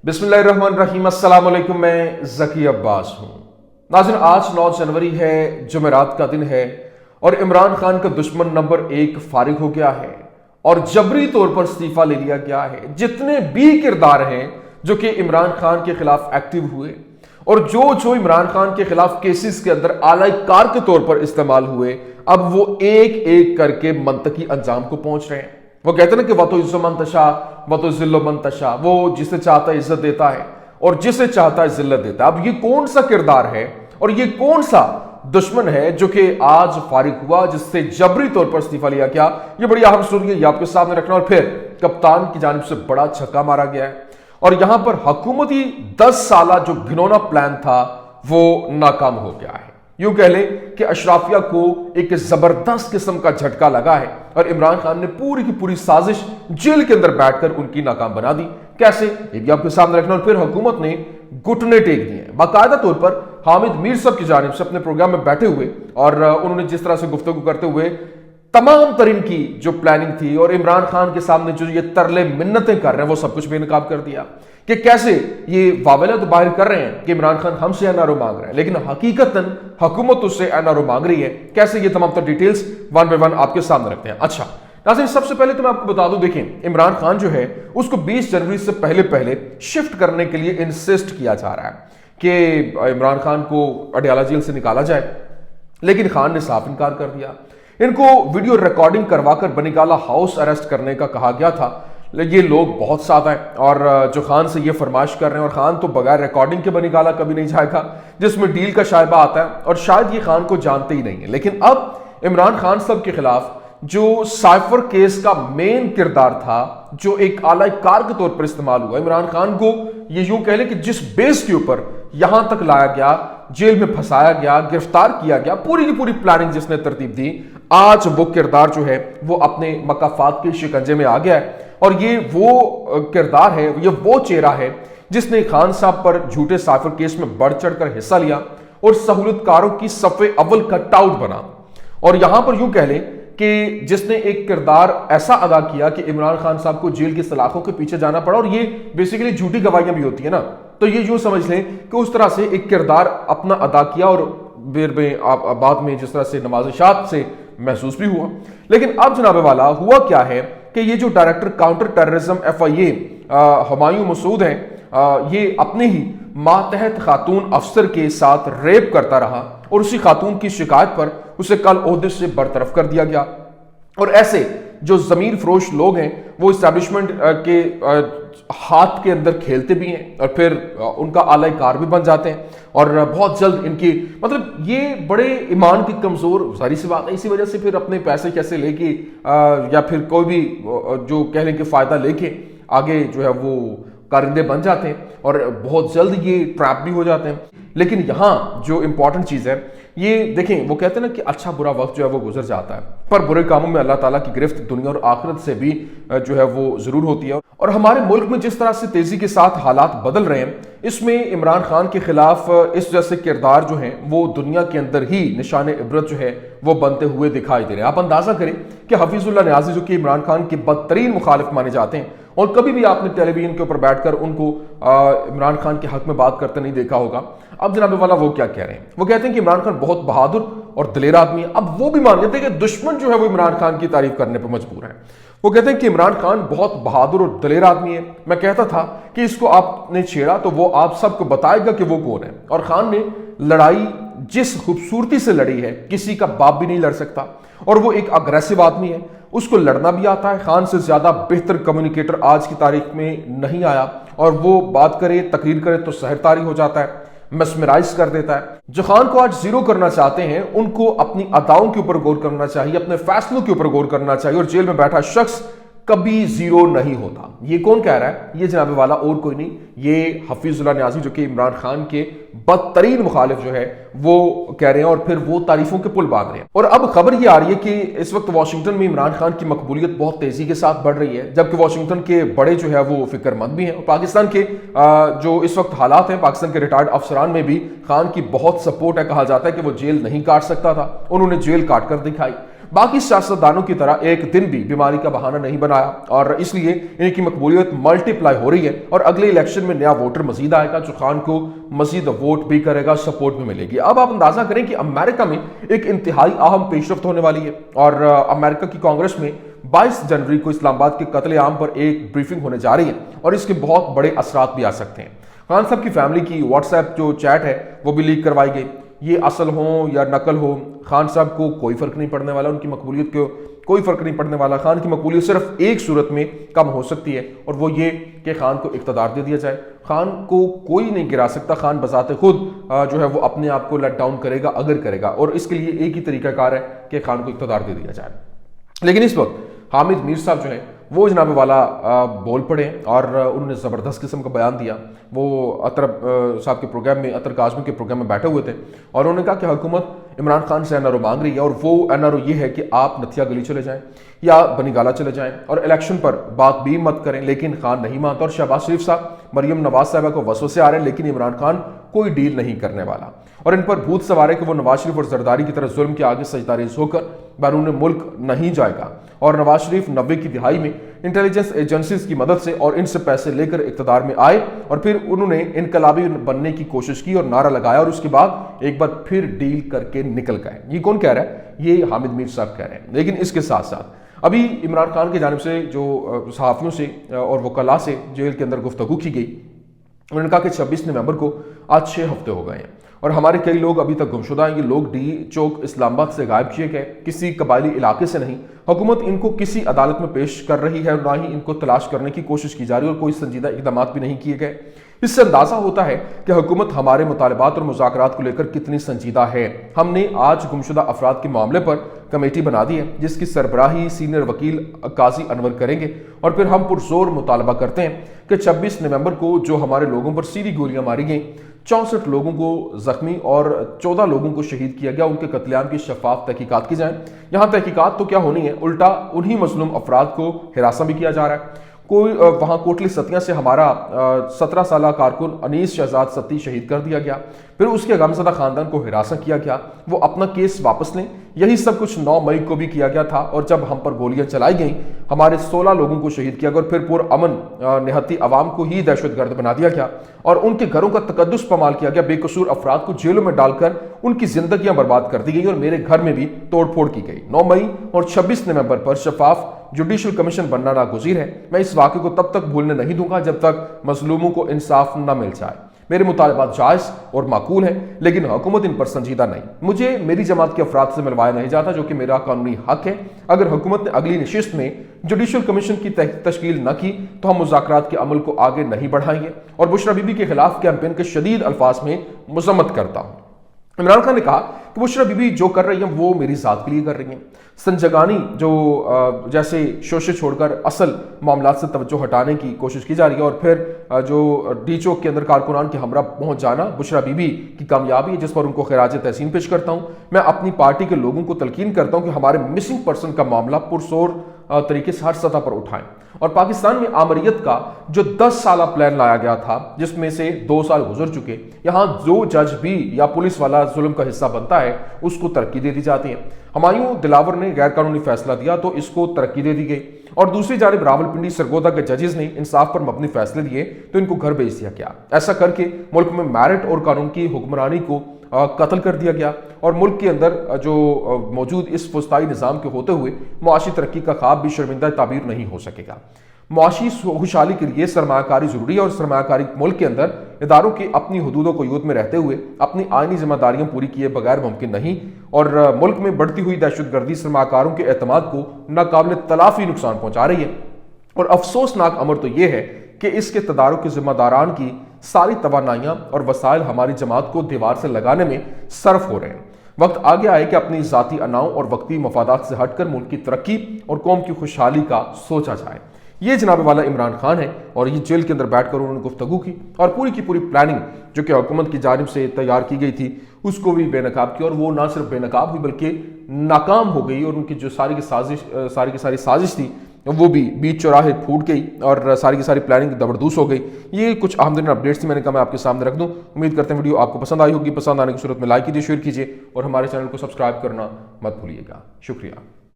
बिस्मिल्लाहिर्रहमानिर्रहीम। अस्सलाम वालेकुम। मैं ज़की अब्बास हूँ। नाज़रीन, आज 9 जनवरी है, जुमेरात का दिन है और इमरान खान का दुश्मन नंबर 1 फारिग हो गया है और जबरी तौर पर इस्तीफा ले लिया गया है। जितने भी किरदार हैं जो कि इमरान खान के खिलाफ एक्टिव हुए और जो इमरान खान के खिलाफ केसेस के अंदर आलाई कार के तौर पर इस्तेमाल हुए, अब वो एक एक करके मंतकी अंजाम को पहुंच रहे हैं। वो कहते हैं ना कि वह तो इज्जो मंतशा वह तो जिल्लो मंतशा, वो जिसे चाहता है इज्जत देता है और जिसे चाहता है जिल्लत देता है। अब ये कौन सा किरदार है और ये कौन सा दुश्मन है जो कि आज फारिग हुआ, जिससे जबरी तौर पर इस्तीफा लिया गया? ये बड़ी अहम स्टोरी है, ये आपके सामने रखना। और फिर कप्तान की जानिब से बड़ा छक्का मारा गया है और यहां पर हुकूमती 10 साला जो घिनौना प्लान था वो नाकाम हो गया है। यूं कह लें कि अशराफिया को एक जबरदस्त किस्म का झटका लगा है और इमरान खान ने पूरी की पूरी साजिश जेल के अंदर बैठकर उनकी नाकाम बना दी। कैसे, ये भी आपके सामने रखना। और फिर हुकूमत ने घुटने टेक दिए हैं बाकायदा तौर पर। हामिद मीर साहब की जानिब से अपने प्रोग्राम में बैठे हुए और उन्होंने जिस तरह से गुफ्तगू करते हुए तमाम तरीन की जो प्लानिंग थी और इमरान खान के सामने जो ये तरले मिन्नतें कर रहे हैं वो सब कुछ बेनकाब कर दिया कि कैसे ये वावेला तो बाहर कर रहे हैं कि इमरान खान हमसे एनआरओ मांग रहा है, लेकिन हकीकतन हुकूमत उससे एनआरओ मांग रही है। कैसे, ये तमाम डिटेल्स वन बाय वन आपके सामने रखते हैं। अच्छा नाज़रीन, सबसे पहले तो मैं आपको बता दूं, देखें इमरान खान जो है उसको 20 जनवरी से पहले शिफ्ट करने के लिए इंसिस्ट किया जा रहा है कि इमरान खान को अडयाला जेल से निकाला जाए, लेकिन खान ने साफ इनकार कर दिया। इनको वीडियो रिकॉर्डिंग करवाकर बनिकाला हाउस अरेस्ट करने का कहा गया था। ये लोग बहुत सादा हैं और जो खान से ये फरमाइश कर रहे हैं, और खान तो बगैर रिकॉर्डिंग के बनिकाला कभी नहीं जाएगा, जिसमें डील का शायबा आता है और शायद ये खान को जानते ही नहीं है। लेकिन अब इमरान खान साहब के खिलाफ जो साइफर केस का मेन किरदार था, जो एक आलाई कार के तौर पर इस्तेमाल हुआ, इमरान खान को ये यूं कह ले कि जिस बेस के ऊपर यहां तक लाया गया, जेल में फंसाया गया, गिरफ्तार किया गया, पूरी की पूरी प्लानिंग जिसने तरतीब दी, आज वो किरदार जो है वो अपने मकाफात के शिकंजे में आ गया है। और ये वो किरदार है, ये वो चेहरा है जिसने खान साहब पर झूठे साइफर केस में बढ़ चढ़कर हिस्सा लिया और सहूलतकारों की सफ़े अव्वल का टाउट बना। और यहां पर यूं कह लें कि जिसने एक किरदार ऐसा अदा किया कि इमरान खान साहब को जेल की सलाखों के पीछे जाना पड़ा। और ये बेसिकली झूठी गवाहियां भी होती है ना, तो ये यूं समझ लें कि उस तरह से एक किरदार अपना अदा किया और बाद में जिस तरह से नवाज़िशात से महसूस भी हुआ। लेकिन अब जनाब वाला हुआ क्या है कि ये जो director counter terrorism FIA Humayun Masood हैं, ये अपने ही मातहत खातून अफसर के साथ रेप करता रहा और उसी खातून की शिकायत पर उसे कल ओहदे से बरतरफ कर दिया गया। और ऐसे जो जमीर फरोश लोग हैं वो इस्टेब्लिशमेंट के हाथ के अंदर खेलते भी हैं और फिर उनका आला कार भी बन जाते हैं और बहुत जल्द इनकी मतलब ये बड़े ईमान की कमजोर सारी सी बात है। इसी वजह से फिर अपने पैसे कैसे लेके या फिर कोई भी जो कह लें कि फायदा लेके आगे जो है वो कारिंदे बन जाते हैं और बहुत जल्द ये ट्रैप भी हो जाते हैं। लेकिन यहाँ जो इंपॉर्टेंट चीज़ है ये देखें, वो कहते हैं ना कि अच्छा बुरा वक्त जो है वो गुजर जाता है, पर बुरे कामों में अल्लाह ताला की गिरफ्त दुनिया और आखिरत से भी जो है वो जरूर होती है। और हमारे मुल्क में जिस तरह से तेजी के साथ हालात बदल रहे हैं, इसमें इमरान खान के खिलाफ इस जैसे किरदार जो हैं वो दुनिया के अंदर ही निशान इबरत जो है वो बनते हुए दिखाई दे रहे हैं। आप अंदाजा करें कि हफीजुल्लाह न्याज़ी जो कि इमरान खान के बदतरीन मुखालिफ माने जाते हैं और कभी भी आपने टेलीविजन के ऊपर बैठकर उनको इमरान खान के हक में बात करते नहीं देखा होगा। अब जनाब वाला वो क्या कह रहे हैं, वो कहते हैं कि इमरान खान बहुत बहादुर और दलेर आदमी है। अब वो भी मान लेते हैं कि दुश्मन जो है वो इमरान खान की तारीफ करने पर मजबूर है। वो कहते हैं कि इमरान खान बहुत बहादुर और दलेर आदमी है। मैं कहता था कि इसको आपने छेड़ा तो वो आप सबको बताएगा कि वो कौन है। और खान ने लड़ाई जिस खूबसूरती से लड़ी है, किसी का बाप भी नहीं लड़ सकता। और वो एक अग्रेसिव आदमी है, उसको लड़ना भी आता है। खान से ज्यादा बेहतर कम्युनिकेटर आज की तारीख में नहीं आया और वो बात करे, तकरीर करे तो सहरतारी हो जाता है, mesmerize कर देता है। जो खान को आज जीरो करना चाहते हैं उनको अपनी अदाओं के ऊपर गौर करना चाहिए, अपने फैसलों के ऊपर गौर करना चाहिए। और जेल में बैठा शख्स कभी जीरो नहीं होता। ये कौन कह रहा है? ये जनाब वाला और कोई नहीं, ये हफीजुल्लाह न्याज़ी जो कि इमरान खान के बदतरीन मुखालिफ जो है वो कह रहे हैं और फिर वो तारीफों के पुल बांध रहे हैं। और अब खबर ये आ रही है कि इस वक्त वाशिंगटन में इमरान खान की मकबूलियत बहुत तेजी के साथ बढ़ रही है, जबकि वाशिंगटन के बड़े जो है वो फिक्रमंद भी हैं। और पाकिस्तान के जो इस वक्त हालात हैं, पाकिस्तान के रिटायर्ड अफसरान में भी खान की बहुत सपोर्ट है। कहा जाता है कि वो जेल नहीं काट सकता था, उन्होंने जेल काट कर दिखाई। बाकी सियासतदानों की तरह एक दिन भी बीमारी का बहाना नहीं बनाया और इसलिए इनकी मकबूलियत मल्टीप्लाई हो रही है और अगले इलेक्शन में नया वोटर मजीद आएगा जो खान को मजीद वोट भी करेगा, सपोर्ट भी मिलेगी। अब आप अंदाजा करें कि अमेरिका में एक इंतहाई अहम पेशरफ्त होने वाली है और अमेरिका की कांग्रेस में 22 जनवरी को इस्लामाबाद के कत्लेआम पर एक ब्रीफिंग होने जा रही है और इसके बहुत बड़े असरात भी आ सकते हैं। खान साहब की फैमिली की व्हाट्सएप जो चैट है वो भी लीक करवाई गई। ये असल हो या नकल हो, खान साहब को कोई फर्क नहीं पड़ने वाला, उनकी मकबूलियत को कोई फर्क नहीं पड़ने वाला। खान की मकबूलियत सिर्फ एक सूरत में कम हो सकती है और वो ये कि खान को इक़्तिदार दे दिया जाए। खान को कोई नहीं गिरा सकता, खान बजाते खुद जो है वो अपने आप को लेट डाउन करेगा अगर करेगा, और इसके लिए एक ही तरीकाकार है कि खान को इक़्तिदार दे दिया जाए। लेकिन इस वक्त हामिद मीर साहब जो है वो जनाब वाला बोल पड़े और उन्होंने ज़बरदस्त किस्म का बयान दिया। वो अतर साहब के प्रोग्राम में, अतर काज़मी के प्रोग्राम में बैठे हुए थे और उन्होंने कहा कि हुकूमत इमरान खान से एनआरओ मांग रही है और वो एनआरओ ये है कि आप नथिया गली चले जाएं या बनीगाला चले जाएं और इलेक्शन पर बात भी मत करें। लेकिन खान नहीं मानता और शहबाज शरीफ साहब, मरियम नवाज साहबा को वसवसे आ रहे हैं, लेकिन इमरान खान कोई डील नहीं करने वाला और इन पर भूत सवार है कि वो नवाज शरीफ और जरदारी की तरह जुल्म के आगे सजदारेज होकर बैरून मुल्क नहीं जाएगा। और नवाज शरीफ 90 की दिहाई में इंटेलिजेंस एजेंसीज की मदद से और इनसे पैसे लेकर इक़्तिदार में आए और फिर उन्होंने इनकलाबी बनने की कोशिश की और नारा लगाया और उसके बाद एक बार फिर डील करके निकल गए। ये कौन कह रहा है? ये हामिद मीर साहब कह रहे हैं। लेकिन इसके साथ साथ अभी इमरान खान की जानिब से जो सहाफ़ियों से और वकला से जेल के अंदर गुफ्तगू की गई, उन्होंने कहा कि 26 नवंबर को आज 6 हफ्ते हो गए हैं और हमारे कई लोग अभी तक गुमशुदा हैं। ये लोग डी चौक इस्लामाबाद से गायब किए गए, किसी कबायली इलाके से नहीं। हुकूमत इनको किसी अदालत में पेश कर रही है और ना ही इनको तलाश करने की कोशिश की जा रही है और कोई संजीदा इक़दाम भी नहीं किए गए। इससे अंदाजा होता है कि हुकूमत हमारे मुतालबात और मुज़ाकरात को लेकर कितनी संजीदा है। हमने आज गुमशुदा अफराद के मामले पर कमेटी बना दी है जिसकी सरबराही सीनियर वकील काजी अनवर करेंगे और फिर हम पुरजोर मुतालबा करते हैं कि 26 नवंबर को जो हमारे लोगों पर सीधी गोलियां मारी गई, 64 लोगों को जख्मी और 14 लोगों को शहीद किया गया, उनके कत्लेआम की शफाफ तहकीकात की जाए। यहाँ तहकीकात तो क्या होनी है, उल्टा उन्हीं मजलूम अफराद को हिरासा भी किया जा रहा है। कोई वहाँ कोटली सतिया से हमारा 17 साल कारकुन अनीस शहजाद सती शहीद कर दिया गया, फिर उसके गमज़दा ख़ानदान को हिरासा किया गया, वो अपना केस वापस लें। यही सब कुछ 9 मई को भी किया गया था और जब हम पर गोलियां चलाई गईं हमारे 16 लोगों को शहीद किया गया और फिर पुरअमन निहत्ती अवाम को ही दहशतगर्द बना दिया गया और उनके घरों का तकद्दुस पमाल किया गया। बेकसूर अफराद को जेलों में डालकर उनकी जिंदगियां बर्बाद कर दी गई और मेरे घर में भी तोड़फोड़ की गई। 9 मई और 26 नवंबर पर शफाफ जुडिशल कमीशन बनना नागुज़ीर है। मैं इस वाक़े को तब तक भूलने नहीं दूंगा जब तक मजलूमों को इंसाफ न मिल जाए। मेरे मुतालबात जायज़ और माकूल हैं लेकिन हुकूमत इन पर संजीदा नहीं। मुझे मेरी जमात के अफराद से मिलवाया नहीं जाता जो कि मेरा कानूनी हक है। अगर हुकूमत ने अगली नशिस्त में जुडिशल कमीशन की तश्कील न की तो हम मुज़ाकरात के अमल को आगे नहीं बढ़ाएंगे और बुशरा बीबी के खिलाफ कैंपेन के शदीद अल्फाज में मजम्मत करता हूँ। इमरान खान ने कहा कि बुशरा बीबी जो कर रही है वो मेरी ज़ात के लिए कर रही हैं। संजगानी जो जैसे शोशे छोड़कर असल मामला से तवज्जो हटाने की कोशिश की जा रही है और फिर जो डी चौक के अंदर कारकुनान के हमरा पहुंच जाना बुशरा बीबी की कामयाबी है जिस पर उनको खिराज तहसीन पेश करता हूं। मैं अपनी पार्टी के लोगों को तलकीन करता हूं कि हमारे मिसिंग पर्सन का मामला पुरसोर तरीके से हर सतह पर उठाएं और पाकिस्तान में आमरीत का जो 10 साल प्लान लाया गया था जिसमें से 2 साल गुजर चुके, यहाँ जो जज भी या पुलिस वाला जुल्म का हिस्सा बनता है उसको तरक्की दे दी जाती है। हुमायूं दिलावर ने गैर कानूनी फैसला दिया तो इसको तरक्की दे दी गई और दूसरी जानिब रावलपिंडी सरगोदा के जजेस ने इंसाफ पर मबनी फैसले दिए तो इनको घर भेज दिया गया। ऐसा करके मुल्क में मेरिट और कानून की हुक्मरानी को कत्ल कर दिया गया और मुल्क के अंदर जो मौजूद इस फुस्ताई निज़ाम के होते हुए मुआशी तरक्की का ख्वाब भी शर्मिंदा ताबीर नहीं हो सकेगा। मुआशी खुशहाली के लिए सरमायाकारी जरूरी है और सरमायाकारी मुल्क के अंदर इदारों की अपनी हदूदों को यूद में रहते हुए अपनी आइनी जिम्मेदारियां पूरी किए बगैर मुमकिन नहीं और मुल्क में बढ़ती हुई दहशतगर्दी सरमायाकारों के एतमाद को नाकाबिल तलाफी नुकसान पहुंचा रही है और अफसोसनाक अमर तो यह है कि इसके तदारुक के जिम्मेदारान की सारी तवानाइयां और वसाइल हमारी जमात को दीवार से लगाने में सर्फ हो रहे हैं। वक्त आ गया है कि अपनी जाती अनाओं और वक्ती मफादात से हटकर मुल्क की तरक्की और कौम की खुशहाली का सोचा जाए। ये जनाब वाला इमरान खान है और ये जेल के अंदर बैठकर उन्होंने गुफ्तगू की और पूरी की पूरी प्लानिंग जो कि हुकूमत की जानिब से तैयार की गई थी उसको भी बेनकाब की और वो ना सिर्फ बेनकाब हुई बल्कि नाकाम हो गई और उनकी जो सारी की सारी साजिश थी वो भी बीच चौराहे फूट गई और सारी की सारी प्लानिंग दबरदूस हो गई। ये कुछ अहम अपडेट्स थी, मैंने कहा मैं आपके सामने रख दूं। उम्मीद करते हैं वीडियो आपको पसंद आई होगी। पसंद आने की सूरत में लाइक कीजिए, शेयर कीजिए और हमारे चैनल को सब्सक्राइब करना मत भूलिएगा। शुक्रिया।